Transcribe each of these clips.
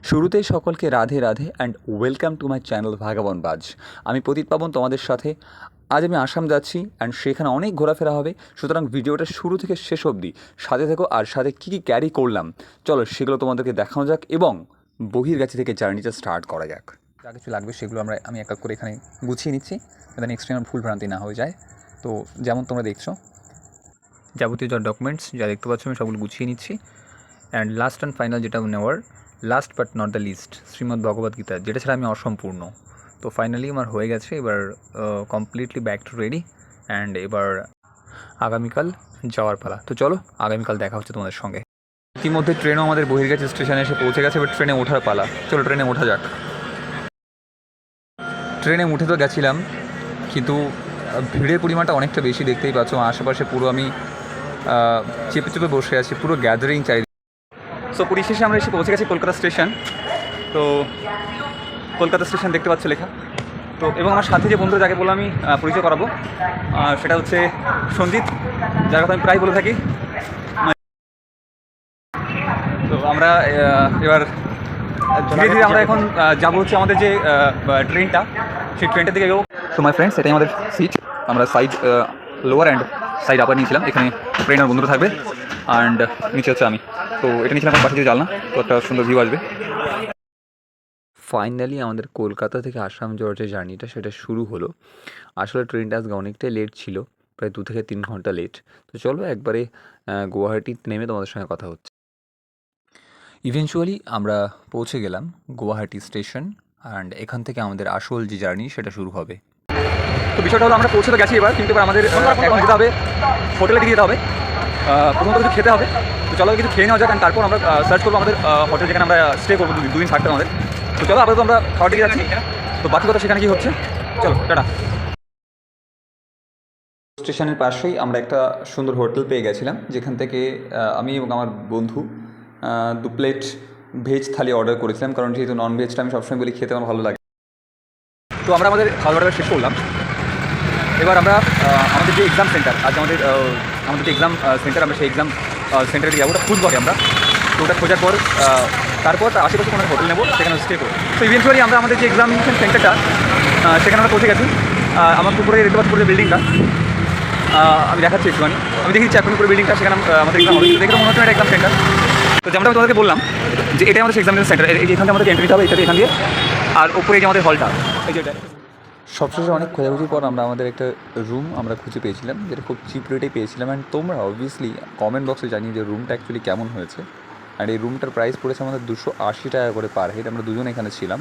শুরুতেই সকলকে Radhe Radhe and welcome to my channel ভাগাবন বাজ। আমি প্রদীপ পাবন তোমাদের সাথে। আজ আমি আসাম যাচ্ছি অ্যান্ড সেখানে অনেক ঘোরাফেরা হবে, সুতরাং ভিডিওটা শুরু থেকে শেষ অবধি সাথে থেকো। আর সাথে কী কী ক্যারি করলাম চলো সেগুলো তোমাদেরকে দেখানো যাক এবং বহিরগাছি থেকে জার্নিটা স্টার্ট করা যাক। যা কিছু লাগবে সেগুলো আমি এক এক করে এখানে গুছিয়ে নিচ্ছি, যাতে নেক্সট টাইম ভুল ভ্রান্তি না হয়ে যায়। তো যেমন তোমরা দেখছো, যাবতীয় যা ডকুমেন্টস যা দেখতে পাচ্ছ আমি সবগুলো গুছিয়ে নিচ্ছি। অ্যান্ড লাস্ট অ্যান্ড ফাইনাল যেটা নেওয়ার, last but not the least, Shrimad Bhagavad Gita, যেটা ছাড়া আমি অসম্পূর্ণ। তো ফাইনালি আমার হয়ে গেছে, এবার completely back to ready. And এবার আগামীকাল যাওয়ার পালা। তো চলো আগামীকাল দেখা হচ্ছে তোমাদের সঙ্গে। ইতিমধ্যে ট্রেনও আমাদের বহিরগাছি স্টেশনে এসে পৌঁছে গেছে, এবার ট্রেনে ওঠার পালা। চলো ট্রেনে ওঠা যাক। ট্রেনে উঠে তো গেছিলাম, কিন্তু ভিড়ের পরিমাণটা অনেকটা বেশি, দেখতেই পাচ্ছ। আশেপাশে পুরো আমি চেপে চেপে বসে আছি, পুরো গ্যাদারিং চাই। সো পরিশেষে আমরা এসে পৌঁছে গেছি কলকাতা স্টেশন। তো কলকাতা স্টেশন দেখতে পাচ্ছ লেখা। তো এবং আমার সাথে যে বন্ধু যাকে বলে আমি পরিচয় করাবো, সেটা হচ্ছে সঞ্জিত, যার কথা আমি প্রায় বলে থাকি। তো আমরা এবার ধীরে ধীরে আমরা এখন যাবো হচ্ছে আমাদের যে ট্রেনটা, সেই ট্রেনটার দিকে এগোবো। সো মাই ফ্রেন্ডস, এটাই আমাদের সিট। আমরা সাইড লোয়ার অ্যান্ড সাইড আপার নিয়েছিলাম। এখানে ট্রেন আর বন্ধুরা থাকবে অ্যান্ড নিচে হচ্ছে আমি। তো এটা নিয়েছিলাম আমার পাশে যে জানলা, তো একটা সুন্দর ভিউ আসবে। ফাইনালি আমাদের কলকাতা থেকে আসাম যাওয়ার যে জার্নিটা সেটা শুরু হলো। আসলে ট্রেনটা আজকে অনেকটাই লেট ছিল, প্রায় 2 থেকে 3 ঘন্টা লেট। তো চলো একবারে গুয়াহাটিতে নেমে তোমাদের সঙ্গে কথা হচ্ছে। ইভেনচুয়ালি আমরা পৌঁছে গেলাম গুয়াহাটি স্টেশন অ্যান্ড এখান থেকে আমাদের আসল যে জার্নি সেটা শুরু হবে। তো বিষয়টা হলো, আমরা পৌঁছে তো গেছি এবার, কিন্তু এবার আমাদের এখন যেতে হবে হোটেলের দিকে যেতে হবে। প্রথমত কিছু খেতে হবে। তো চলো কিছু খেয়ে নেওয়া যাক, অ্যান্ড তারপর আমরা সার্চ করবো আমাদের হোটেল, যেখানে আমরা স্টে করবো, 2 দিন থাকতে আমাদের। তো চলো আপাতত আমরা খাওয়ার দিকে যাচ্ছি, তো বাকি কথা সেখানে কী হচ্ছে চলো টাটা। স্টেশনের পাশেই আমরা একটা সুন্দর হোটেল পেয়ে গেছিলাম, যেখান থেকে আমি এবং আমার বন্ধু 2 প্লেট ভেজ থালি অর্ডার করেছিলাম, কারণ যেহেতু নন ভেজটা আমি সবসময় বলি খেতে আমার ভালো লাগে। তো আমরা আমাদের খাওয়া দাওয়া শেষ করলাম। এবার আমরা আমাদের যে এক্সাম সেন্টার, আজ আমাদের যে এক্সাম সেন্টার, আমরা সেই এক্সাম সেন্টারে যাবো। ওটা খুঁজবো আমরা। তো ওটা খোঁজার পর তারপর আশেপাশে কোনো হোটেল নেবো, সেখানে স্টে করবো। তো ইভেন্চুয়ালি আমরা আমাদের যে এক্সামিনেশন সেন্টারটা, সেখানে আমরা পৌঁছে গেছি। আমার পুকুরে দেখতে পাচ্ছি পুরো বিল্ডিংটা, আমি দেখাচ্ছি একটুখানি। আমি দেখেছি এখন পুরো বিল্ডিংটা, সেখানে আমাদের এক্সাম হবে। দেখে মনে হচ্ছে একটা এক্সাম সেন্টার। তো যেমনটা আমি তোমাদেরকে বললাম যে এটাই আমাদের এক্সামিনেশন সেন্টার। এখান থেকে আমাদের এন্ট্রি দিতে হবে, এখান দিয়ে। আর উপরে যে আমাদের হলটা, এই যেটা সবশেষে অনেক খোঁজাখুঁজির পর আমরা একটা রুম আমরা খুঁজে পেয়েছিলাম, যেটা খুব চিপ রেটে পেয়েছিলাম। অ্যান্ড তোমরা অবভিয়াসলি কমেন্ট বক্সে জানিয়ে যে রুমটা অ্যাকচুয়ালি কেমন হয়েছে। আর এই রুমটার প্রাইস পড়েছে আমাদের 280 টাকা করে পার হেড। আমরা দুজন এখানে ছিলাম,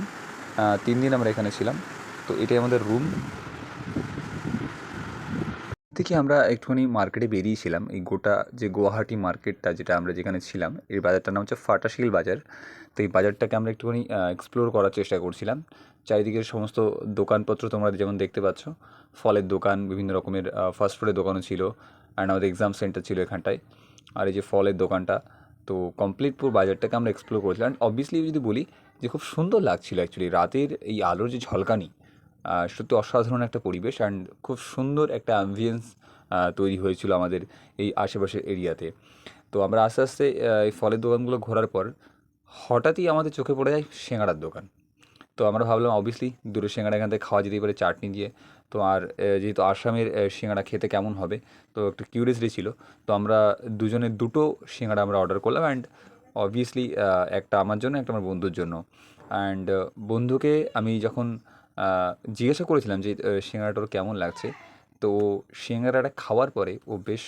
3 দিন আমরা এখানে ছিলাম। তো এটাই আমাদের রুম। থেকে আমরা একটুখানি মার্কেটে বেরিয়েছিলাম। এই গোটা যে গুয়াহাটি মার্কেটটা, যেটা আমরা যেখানে ছিলাম, এই বাজারটার নাম হচ্ছে ফাটাশিল বাজার। তো এই বাজারটাকে আমরা একটুখানি এক্সপ্লোর করার চেষ্টা করছিলাম। চারিদিকের সমস্ত দোকানপত্র তোমরা যেমন দেখতে পাচ্ছ, ফলের দোকান, বিভিন্ন রকমের ফাস্টফুডের দোকানও ছিল, অ্যান্ড আমাদের এক্সাম সেন্টার ছিল এখানটায়। আর এই যে ফলের দোকানটা, তো কমপ্লিট পুরো বাজারটাকে আমরা এক্সপ্লোর করেছিলাম। অ্যান্ড অবভিয়াসলি যদি বলি যে খুব সুন্দর লাগছিলো অ্যাকচুয়ালি রাতের এই আলোর যে ঝলকানি, সত্যি অসাধারণ একটা পরিবেশ অ্যান্ড খুব সুন্দর একটা অ্যাম্বিয়েন্স তৈরি হয়েছিল আমাদের এই আশেপাশের এরিয়াতে। তো আমরা আস্তে আস্তে এই ফলের দোকানগুলো ঘোরার পর হঠাৎই আমাদের চোখে পড়ে যায় সিঙাড়ার দোকান। তো আমরা ভাবলাম অবভিয়াসলি দুটো সিঙাড়া এখান থেকে খাওয়া যেতেই পারে চাটনি দিয়ে। তো আর যেহেতু আসামের সিঙাড়া খেতে কেমন হবে, তো একটু কিউরিয়াসলি ছিল। তো আমরা দুজনে দুটো সিঙাড়া আমরা অর্ডার করলাম, অ্যান্ড অবভিয়াসলি একটা আমার জন্য, একটা আমার বন্ধুর জন্য। অ্যান্ড বন্ধুকে আমি যখন জিজ্ঞাসা করেছিলাম যে সিঙাড়াটা ওর কেমন লাগছে, তো সিঙাড়াটা খাওয়ার পরে ও বেশ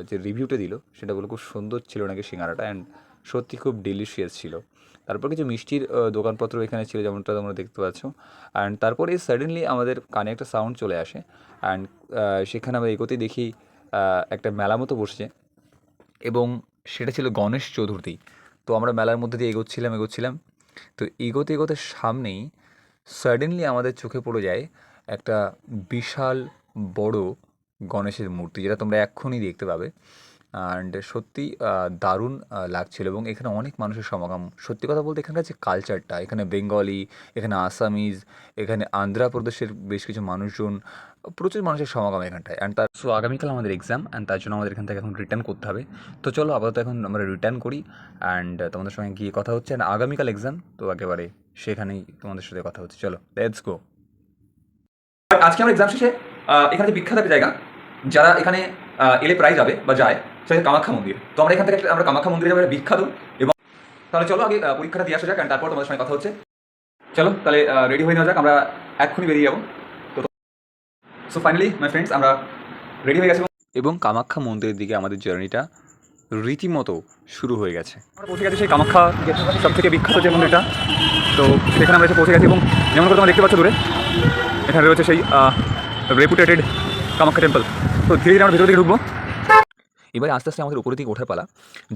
যে রিভিউটা দিল সেটা বলে খুব সুন্দর ছিল নাকি সিঙাড়াটা, অ্যান্ড সত্যি খুব ডিলিশিয়াস ছিল। তারপর কিছু মিষ্টির দোকানপত্র এখানে ছিল, যেমনটা তোমরা দেখতে পাচ্ছ। অ্যান্ড তারপরে সাডেনলি আমাদের কানে একটা সাউন্ড চলে আসে, অ্যান্ড সেখানে আমরা এগোতেই দেখি একটা মেলা মতো বসছে, এবং সেটা ছিল গণেশ চতুর্থী। তো আমরা মেলার মধ্যে দিয়ে এগোচ্ছিলাম। তো এগোতে এগোতে সামনেই সাডেনলি আমাদের চোখে পড়ে যায় একটা বিশাল বড় গণেশের মূর্তি, যেটা তোমরা এক্ষুনি দেখতে পাবে। অ্যান্ড সত্যি দারুণ লাগছিল এবং এখানে অনেক মানুষের সমাগম। সত্যি কথা বলতে এখানকার যে কালচারটা, এখানে বেঙ্গলি, এখানে আসামিজ, এখানে আন্ধ্রপ্রদেশের বেশ কিছু মানুষজন, প্রচুর মানুষের সমাগম এখানটায়। অ্যান্ড আগামীকাল আমাদের এক্সাম, অ্যান্ড তার জন্য আমাদের এখান থেকে এখন রিটার্ন করতে হবে। তো চলো আপাতত এখন আমরা রিটার্ন করি, অ্যান্ড তোমাদের সঙ্গে গিয়ে কথা হচ্ছে। অ্যান্ড আগামীকাল এক্সাম, তো একেবারে সেখানেই তোমাদের সাথে কথা হচ্ছে। চলো লেটস গো। আজকে আমরা এক্সাম শেষে এখানে যে বিখ্যাত একটা জায়গা, যারা এখানে এলে প্রায় যাবে বা যায়, সেটা হচ্ছে কামাখ্যা মন্দির। তো আমরা এখান থেকে আমরা কামাখ্যা মন্দিরে যাবো, বিখ্যাত। এবং তাহলে চলো আগে পরীক্ষাটা দিয়ে আসা যাক, তারপর তোমাদের সঙ্গে কথা হচ্ছে। চলো তাহলে রেডি হয়ে নেওয়া যাক, আমরা এক্ষুনি বেরিয়ে যাবো। তো সো ফাইনালি মাই ফ্রেন্ডস, আমরা রেডি হয়ে গেছি এবং কামাখ্যা মন্দিরের দিকে আমাদের জার্নিটা রীতিমতো শুরু হয়ে গেছে। আমরা পৌঁছে গেছি সেই কামাখ্যা, সব থেকে বিখ্যাত যে মন্দিরটা। তো সেখানে আমরা এসে পৌঁছে গেছি এবং যেমন করে তোমরা দেখতে পাচ্ছ দূরে, এখানে রয়েছে সেই রেপুটেটেড কামাখ্যা টেম্পল। তো ধীরে ধীরে আমরা ভেতর দিকে ঢুকবো। এবারে আস্তে আস্তে আমাদের উপরের দিকে ওঠার পালা।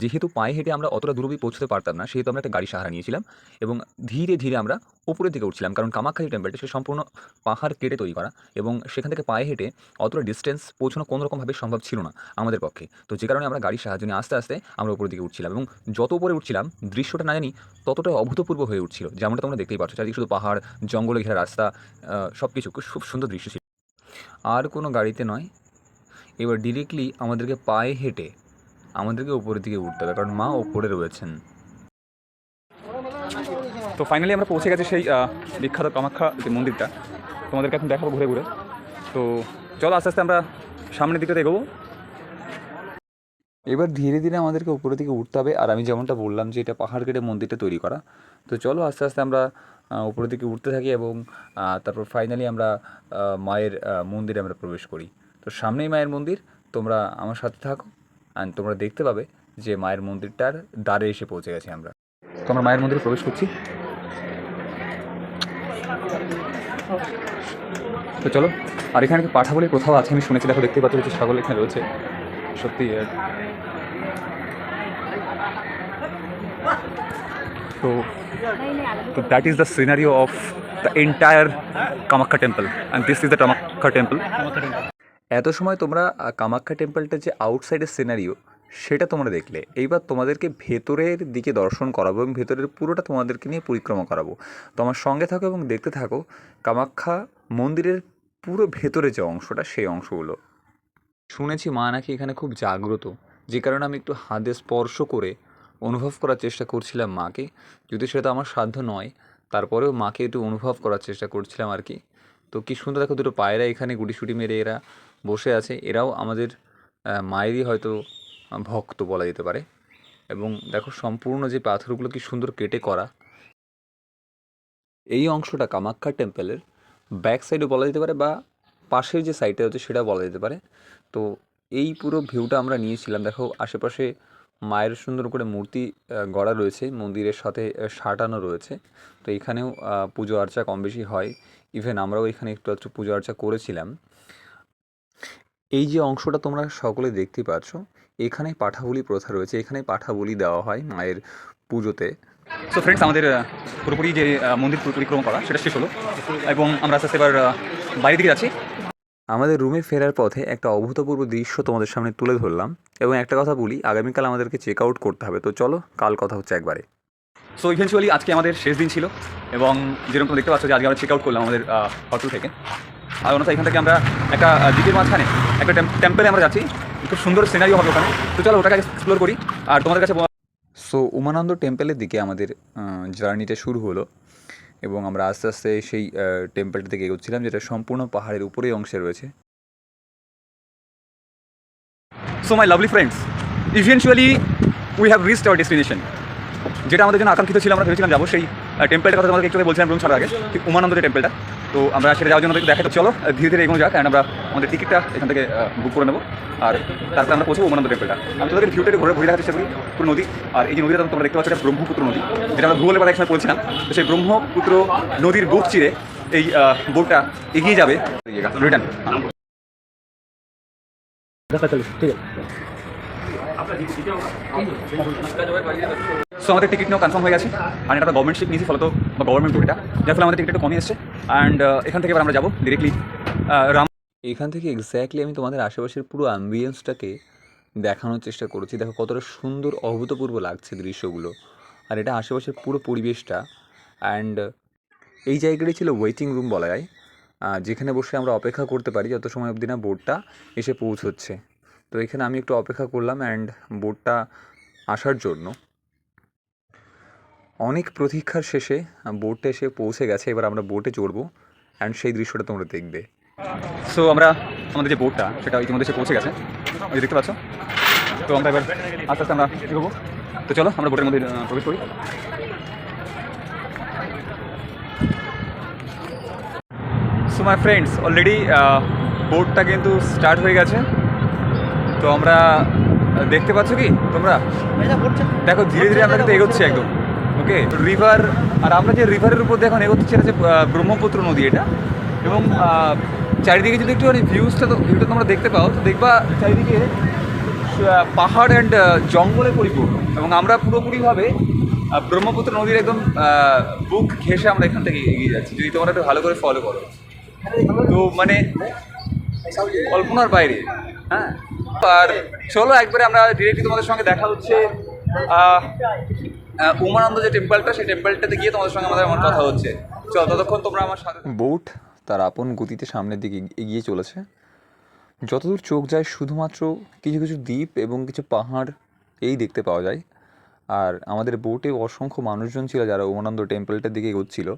যেহেতু পায়ে হেঁটে আমরা অতটা দূর অবধি পৌঁছতে পারতাম না, সেহেতু আমরা একটা গাড়ি সাহারা নিয়েছিলাম এবং ধীরে ধীরে আমরা উপরের দিকে উঠছিলাম। কারণ কামাখ্যা যে টেম্পলটা, সে সম্পূর্ণ পাহাড় কেটে তৈরি করা এবং সেখান থেকে পায়ে হেঁটে অতটা ডিস্টেন্স পৌঁছানো কোনোরকমভাবে সম্ভব ছিল না আমাদের পক্ষে। তো যে কারণে আমরা গাড়ির সাহায্য নিয়ে আস্তে আস্তে আমরা উপরের দিকে উঠছিলাম এবং যত উপরে উঠছিলাম দৃশ্যটা না জানি ততটা অভূতপূর্ব হয়ে উঠছিল। যেমনটা তোমরা দেখতেই পাচ্ছ, চারিদিকে শুধু পাহাড়, জঙ্গলে ঘেরা রাস্তা, সব কিছু খুব সুন্দর দৃশ্য ছিল। আর কোনো গাড়িতে নয়, এবার ডিরেক্টলি আমাদেরকে পায়ে হেঁটে আমাদেরকে উপরের দিকে উঠতে হবে, কারণ মা ওপরে রয়েছেন। তো ফাইনালি আমরা পৌঁছে গেছি সেই বিখ্যাত কামাখ্যা যে মন্দিরটা, তোমাদেরকে এখন দেখাবো ঘুরে ঘুরে। তো চলো আস্তে আস্তে আমরা সামনের দিকে এগোবো। এবার ধীরে ধীরে আমাদেরকে উপরের দিকে উঠতে হবে, আর আমি যেমনটা বললাম যে এটা পাহাড় কেটে মন্দিরটা তৈরি করা। তো চলো আস্তে আস্তে আমরা উপরের দিকে উঠতে থাকি এবং তারপর ফাইনালি আমরা মায়ের মন্দিরে আমরা প্রবেশ করি। তো সামনেই মায়ের মন্দির, তোমরা আমার সাথে থাকো অ্যান্ড তোমরা দেখতে পাবে যে মায়ের মন্দিরটার দ্বারে এসে পৌঁছে গেছি আমরা। তো আমরা মায়ের মন্দিরে প্রবেশ করছি। তো চলো, আর এখানে কি পাঠা বলে কোথাও আছে আমি শুনেছি, দেখো দেখতে পাচ্ছ যে ছাগল এখানে রয়েছে। সত্যি So that is the scenario of the entire Kamakya temple, and this is the Kamakya temple. এত সময় তোমরা কামাখ্যা টেম্পলটা যে আউটসাইডের সিনারিও সেটা তোমরা দেখলে, এইবার তোমাদেরকে ভেতরের দিকে দর্শন করাবো এবং ভেতরের পুরোটা তোমাদেরকে নিয়ে পরিক্রমা করাবো। তো আমার সঙ্গে থাকো এবং দেখতে থাকো কামাখ্যা মন্দিরের পুরো ভেতরে যে অংশটা, সেই অংশগুলো। শুনেছি মা নাকি এখানে খুব জাগ্রত, যে কারণে আমি একটু হাতে স্পর্শ করে অনুভব করার চেষ্টা করছিলাম মাকে। যদি সেটা আমার সাধ্য নয়, তারপরেও মাকে একটু অনুভব করার চেষ্টা করছিলাম আর কি। তো কী সুন্দর দেখো, দুটো পায়রা এখানে গুটিসুটি মেরে এরা বসে আছে। এরাও আমাদের মায়েরই হয়তো ভক্ত বলা যেতে পারে। এবং দেখো সম্পূর্ণ যে পাথরগুলো কী সুন্দর কেটে করা। এই অংশটা কামাখ্যা টেম্পলের ব্যাক সাইডও বলা যেতে পারে, বা পাশের যে সাইডটা হচ্ছে সেটা বলা যেতে পারে। তো এই পুরো ভিউটা আমরা নিয়েছিলাম। দেখো আশেপাশে মায়ের সুন্দর করে মূর্তি গড়া রয়েছে, মন্দিরের সাথে সাঁটানো রয়েছে। তো এখানেও পুজো আর্চা কম বেশি হয়। ইভেন আমরাও এখানে একটু একটু পুজো আর্চা করেছিলাম। এই যে অংশটা তোমরা সকলে দেখতেই পাচ্ছ, এখানে পাঠা বলি প্রথা রয়েছে, এখানে পাঠা বলি দেওয়া হয় মায়ের পুজোতে। সো ফ্রেন্ডস, আমাদের পুরোপুরি যে মন্দির পরিক্রমা করা সেটা শেষ হলো এবং আমরা আস্তে আস্তে এবার বাইরের দিকে যাচ্ছি। আমাদের রুমে ফেরার পথে একটা অভূতপূর্ব দৃশ্য তোমাদের সামনে তুলে ধরলাম এবং একটা কথা বলি, আগামীকাল আমাদেরকে চেক আউট করতে হবে। তো চলো, কাল কথা হচ্ছে একবারে। সো ইভেনচুয়ালি আজকে আমাদের শেষ দিন ছিল এবং যেরকম দেখতে পাচ্ছ যে আজকে আমরা চেক আউট করলাম আমাদের হোটেল থেকে। আর অন্যথা এখান থেকে আমরা একটা দ্বীপের মাঝখানে একটা টেম্পলে আমরা যাচ্ছি, খুব সুন্দর সিনারিও হবে ওখানে। তো চলো ওটাকে এক্সপ্লোর করি আর তোমাদের কাছে। সো উমানন্দ টেম্পলের দিকে আমাদের জার্নিটা শুরু হলো এবং আমরা আস্তে আস্তে সেই টেম্পলটা থেকে এগোচ্ছিলাম, যেটা সম্পূর্ণ পাহাড়ের উপরেই অংশে রয়েছে। So my lovely friends, eventually we have reached hour destination. যেটা আমাদের জন্য আকাঙ্ক্ষিত ছিল, আমরা ভেবেছিলাম যাবো সেই টেম্পলটার কথা তোমাদের একটু বলছিলাম রুম ছাড়ার আগে, ঠিক উমানন্দ যে টেম্পলটা। তো আমরা সেটা যাওয়ার জন্য একটু দেখাই। তো চলো ধীরে ধীরে এগোনো যাক, অ্যান্ড আমরা আমাদের টিকিটটা এখান থেকে বুক করে নেবো আর তারপরে আমরা পৌঁছবো উমানন্দ টেম্পলটা। আমি তোমাদের ভিউটা ঘুরে ঘুরে দেখার চেষ্টা করি পুরো নদী। আর এই যে নদীটা তোমরা দেখতে পাচ্ছ, এটা ব্রহ্মপুত্র নদী, যেটা আমরা ভূগোলের একসময় পড়ছিলাম। তো সেই ব্রহ্মপুত্র নদীর বুক চিরে এই বোটটা এগিয়ে যাবে রিটার্ন। ঠিক আছে, সো আমাদের টিকিট নেওয়া কনফার্ম হয়ে গেছে, আর এটা গভর্নমেন্ট শিপ নিয়েছি ফলত, বা গভর্নমেন্ট ট্যুর এটা, যার ফলে আমাদের টিকিট একটু কমে এসছে। অ্যান্ড এখান থেকে এবার আমরা যাবো ডিরেক্টলি রাম। এখান থেকে এক্স্যাক্টলি আমি তোমাদের আশেপাশের পুরো অ্যাম্বিয়েন্সটাকে দেখানোর চেষ্টা করেছি। দেখো কতটা সুন্দর অভূতপূর্ব লাগছে দৃশ্যগুলো, আর এটা আশেপাশের পুরো পরিবেশটা। অ্যান্ড এই জায়গাটি ছিল ওয়েটিং রুম বলা যায়, যেখানে বসে আমরা অপেক্ষা করতে পারি যত সময় অবধি না বোটটা এসে পৌঁছচ্ছে। তো এখানে আমি একটু অপেক্ষা করলাম অ্যান্ড বোটটা আসার জন্য। অনেক প্রতীক্ষার শেষে বোটটা এসে পৌঁছে গেছে। এবার আমরা বোটে চড়বো অ্যান্ড সেই দৃশ্যটা তোমরা দেখবে। সো আমরা আমাদের যে বোটটা সেটা ইতিমধ্যে এসে পৌঁছে গেছে, ওই দেখতে পাচ্ছ। তো আমরা এবার আস্তে আস্তে আমরা এগোবো। তো চলো আমরা বোটের মধ্যে প্রবেশ করি। সো মাই ফ্রেন্ডস, অলরেডি বোটটা কিন্তু স্টার্ট হয়ে গেছে। তো আমরা দেখতে পাচ্ছ কি তোমরা, দেখো ধীরে ধীরে আমরা কিন্তু এগোচ্ছি একদম। ওকে, রিভার, আর আমরা যে রিভারের উপর দিয়ে এখন এগোচ্ছি সেটা হচ্ছে ব্রহ্মপুত্র নদী এটা। এবং চারিদিকে যদি একটু ভিউটা তোমরা দেখতে পাও, তো দেখবা চারিদিকে পাহাড় অ্যান্ড জঙ্গলে পরিপূর্ণ। এবং আমরা পুরোপুরিভাবে ব্রহ্মপুত্র নদীর একদম বুক ঘেঁষে আমরা এখান থেকে এগিয়ে যাচ্ছি, যদি তোমরা একটু ভালো করে ফলো করো। তো মানে কল্পনার বাইরে। হ্যাঁ, আর চলো একবারে আমরা ডিরেক্টলি তোমাদের সঙ্গে দেখা হচ্ছে উমানন্দ যে টেম্পলটা, সেই টেম্পলটাতে গিয়ে তোমাদের সঙ্গে আমাদের আমার কথা হচ্ছে। চলো ততক্ষণ তোমরা আমার সাথে। বোট তার আপন গতিতে সামনের দিকে এগিয়ে চলেছে। যতদূর চোখ যায় শুধুমাত্র কিছু কিছু দ্বীপ এবং কিছু পাহাড় এই দেখতে পাওয়া যায়। আর আমাদের বোটে অসংখ্য মানুষজন ছিল যারা উমানন্দ টেম্পলটার দিকে এগোচ্ছিল।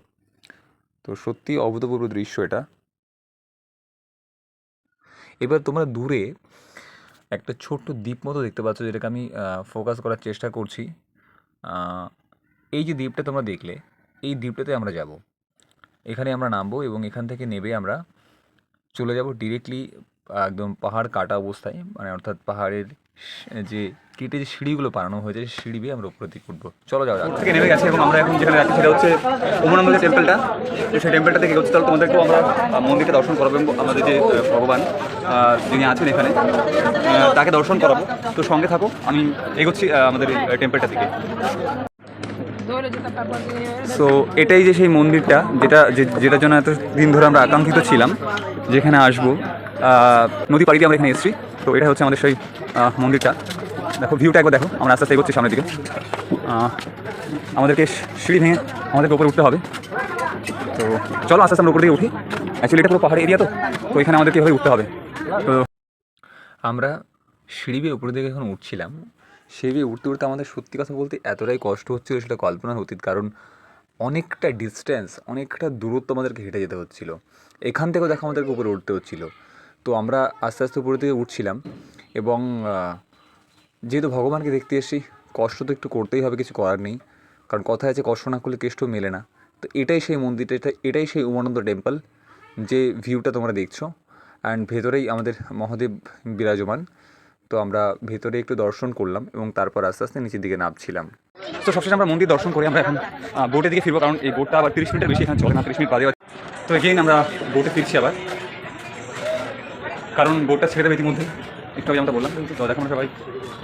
তো সত্যি অভূতপূর্ব দৃশ্য এটা। এবার তোমরা দূরে একটা ছোট্ট দ্বীপ মতো দেখতে পাচ্ছ, যেটাকে আমি ফোকাস করার চেষ্টা করছি। এই যে দ্বীপটা তোমরা দেখলে, এই দ্বীপটাতে আমরা যাব। এখানে আমরা নামবো এবং এখান থেকে নেবে আমরা চলে যাব ডিরেক্টলি একদম পাহাড় কাটা অবস্থায়, মানে অর্থাৎ পাহাড়ের যে কেটে যে সিঁড়িগুলো বানানো হয়েছে সেই সিঁড়ি দিয়ে আমরা উপরে দিকে উঠবো। চলো যাওয়া যাক। থেকে নেমে গেছে এবং আমরা এখন যেখানে যাচ্ছি সেটা হচ্ছে উমানন্দ যে টেম্পলটা। তো সেই টেম্পলটা থেকে হচ্ছে, তাহলে তোমাদেরকেও আমরা মন্দিরটা দর্শন করাবো এবং আমাদের যে ভগবান যিনি আছেন এখানে তাকে দর্শন করাবো। তো সঙ্গে থাকো, আমি এগোচ্ছি আমাদের টেম্পলটা থেকে। সো এটাই যে সেই মন্দিরটা যেটার জন্য এতদিন ধরে আমরা আকাঙ্ক্ষিত ছিলাম, যেখানে আসবো। নদী পাড়ি দিয়ে আমরা এখানে এসেছি। তো এটা হচ্ছে আমাদের সেই মন্দিরটা। দেখো ভিউটা একবার দেখো। আমরা আস্তে আস্তে এগোচ্ছি সামনের দিকে। আমাদেরকে সিঁড়ি ভেঙে আমাদেরকে উপরে উঠতে হবে। তো চলো আস্তে আস্তে আমরা উপর দিকে উঠি। অ্যাকচুয়ালি এটা পুরো পাহাড়ি এরিয়া, তো এখানে আমাদেরকে এভাবে উঠতে হবে। তো আমরা সিঁড়ি বেয়ে উপরের দিকে এখন উঠছিলাম। সিঁড়ি বেয়ে উঠতে উঠতে আমাদের সত্যি কথা বলতে এতটাই কষ্ট হচ্ছিলো, সেটা কল্পনার অতীত। কারণ অনেকটা ডিস্টেন্স, অনেকটা দূরত্ব আমাদেরকে হেঁটে যেতে হচ্ছিলো। এখান থেকেও দেখো আমাদেরকে উপরে উঠতে হচ্ছিলো। তো আমরা আস্তে আস্তে উপরে দিকে উঠছিলাম। এবং যেহেতু ভগবানকে দেখতে এসেছি, কষ্ট তো একটু করতেই হবে, কিছু করার নেই। কারণ কথায় আছে কষ্ট না করলে কেষ্ট মেলে না। তো এটাই সেই মন্দিরটা, এটাই সেই উমানন্দ টেম্পল, যে ভিউটা তোমরা দেখছো। অ্যান্ড ভেতরেই আমাদের মহাদেব বিরাজমান। তো আমরা ভেতরে একটু দর্শন করলাম এবং তারপর আস্তে আস্তে নিচের দিকে নামছিলাম। তো সবশেষে আমরা মন্দির দর্শন করি আমরা এখন বোটের দিকে ফিরবো, কারণ এই বোটটা আবার 30 মিনিটের বেশি এখানে চলে না, 30 মিনিট বাদে। তো এগেইন আমরা বোটে ফিরছি আবার, কারণ বোটটা ছেড়ে দেবে ইতিমধ্যে, একটু আগে আমরা বললাম। তো দেখো আমরা সবাই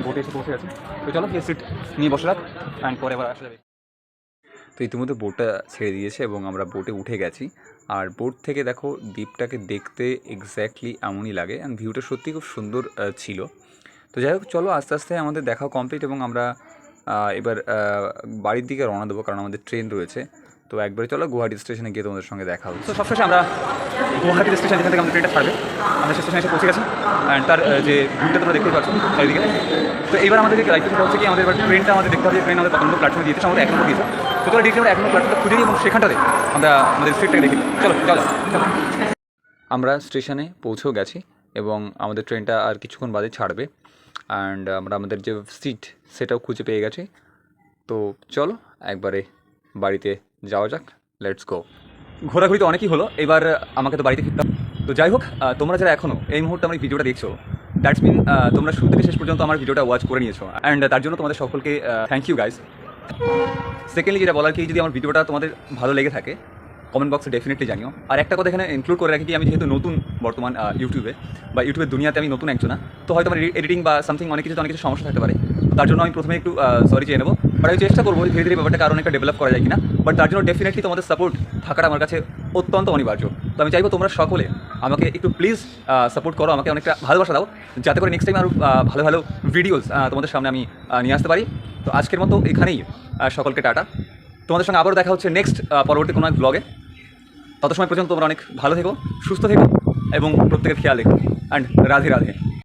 বোটে এসে পৌঁছে গেছি। তো চলো গিয়ে সিট নিয়ে বসে রাখ, অ্যান্ড পরে আবার আসা যাবে। তো ইতিমধ্যে বোটটা ছেড়ে দিয়েছে এবং আমরা বোটে উঠে গেছি। আর বোট থেকে দেখো দ্বীপটাকে দেখতে এক্স্যাক্টলি এমনই লাগে, অ্যান্ড ভিউটা সত্যি খুব সুন্দর ছিল। তো যাই হোক, চলো আস্তে আস্তে আমাদের দেখা কমপ্লিট এবং আমরা এবার বাড়ির দিকে রওনা দেবো, কারণ আমাদের ট্রেন রয়েছে। তো একবারে চলো গুয়াহাটি স্টেশনে গিয়ে তোমাদের সঙ্গে দেখা হচ্ছে। তো সবশেষে আমরা গুয়াহাটি স্টেশন, যেখান থেকে আমাদের ট্রেনটা ছাড়বে, আমরা স্টেশনে এসে পৌঁছে গেছি। অ্যান্ড তার যে ভিউটা তোমরা দেখতেই পাচ্ছ চারিদিকে। তো এবার আমাদেরকে দায়িত্ব হচ্ছে কি, আমাদের এবার ট্রেনটা আমাদের দেখতে হবে, ট্রেন আমাদের কত নম্বর প্ল্যাটফর্মে দিয়েছে, আমাদের 1 নম্বর দিয়েছে। তো তোরা ডিরেক্ট আমরা 1 নম্বর প্ল্যাটফর্মটা খুঁজে নিই এবং সেখানটাতে আমরা আমাদের সিটটাকে দেখি। চলো চলো। আমরা স্টেশনে পৌঁছেও গেছি এবং আমাদের ট্রেনটা আর কিছুক্ষণ বাদে ছাড়বে। অ্যান্ড আমরা আমাদের যে সিট সেটাও খুঁজে পেয়ে গেছি। তো চলো একবারে বাড়িতে যাওয়া যাক, লেটস গো। ঘোরাঘুরি তো অনেকই হলো, এবার আমাকে তো বাড়িতে ফিরতাম। তো যাই হোক, তোমরা যারা এখনও এই মুহূর্তে আমার ভিডিওটা দেখছো, দ্যাটস মিন তোমরা শুরু থেকে শেষ পর্যন্ত আমার ভিডিওটা ওয়াচ করে নিয়েছো, অ্যান্ড তার জন্য তোমাদের সকলকে থ্যাংক ইউ গাইজ। সেকেন্ডলি যেটা বলার কি, যদি আমার ভিডিওটা তোমাদের ভালো লেগে থাকে কমেন্ট বক্সে ডেফিনেটলি জানিও। আর একটা কথা এখানে ইনক্লুড করে রাখি কি, আমি যেহেতু নতুন বর্তমান ইউটিউবে বা ইউটিউবের দুনিয়াতে আমি নতুন একজন না, তো হয়তো আমার এডিটিং বা সামথিং অনেক কিছু সমস্যা থাকতে পারে। তার জন্য আমি প্রথমে একটু সরি চেয়ে নেবো, বাট আমি চেষ্টা করবো ধীরে ধীরে ব্যাপারটা কারণ একটা ডেভেলপ করা যায় কিনা। বাট তার জন্য ডেফিনেটলি তোমাদের সাপোর্ট থাকাটা আমার কাছে অত্যন্ত অনিবার্য। তো আমি চাইবো তোমরা সকলে আমাকে একটু প্লিজ সাপোর্ট করো, আমাকে অনেকটা ভালোবাসা দাও, যাতে করে নেক্সট টাইম আরও ভালো ভালো ভিডিওস তোমাদের সামনে আমি নিয়ে আসতে পারি। তো আজকের মতো এখানেই সকলকে টাটা। তোমাদের সঙ্গে আবারও দেখা হচ্ছে নেক্সট পরবর্তী কোনো এক ব্লগে। তত সময় পর্যন্ত তোমরা অনেক ভালো থেকো, সুস্থ থেকো এবং প্রত্যেকের খেয়াল রেখো। অ্যান্ড রাধে রাধে।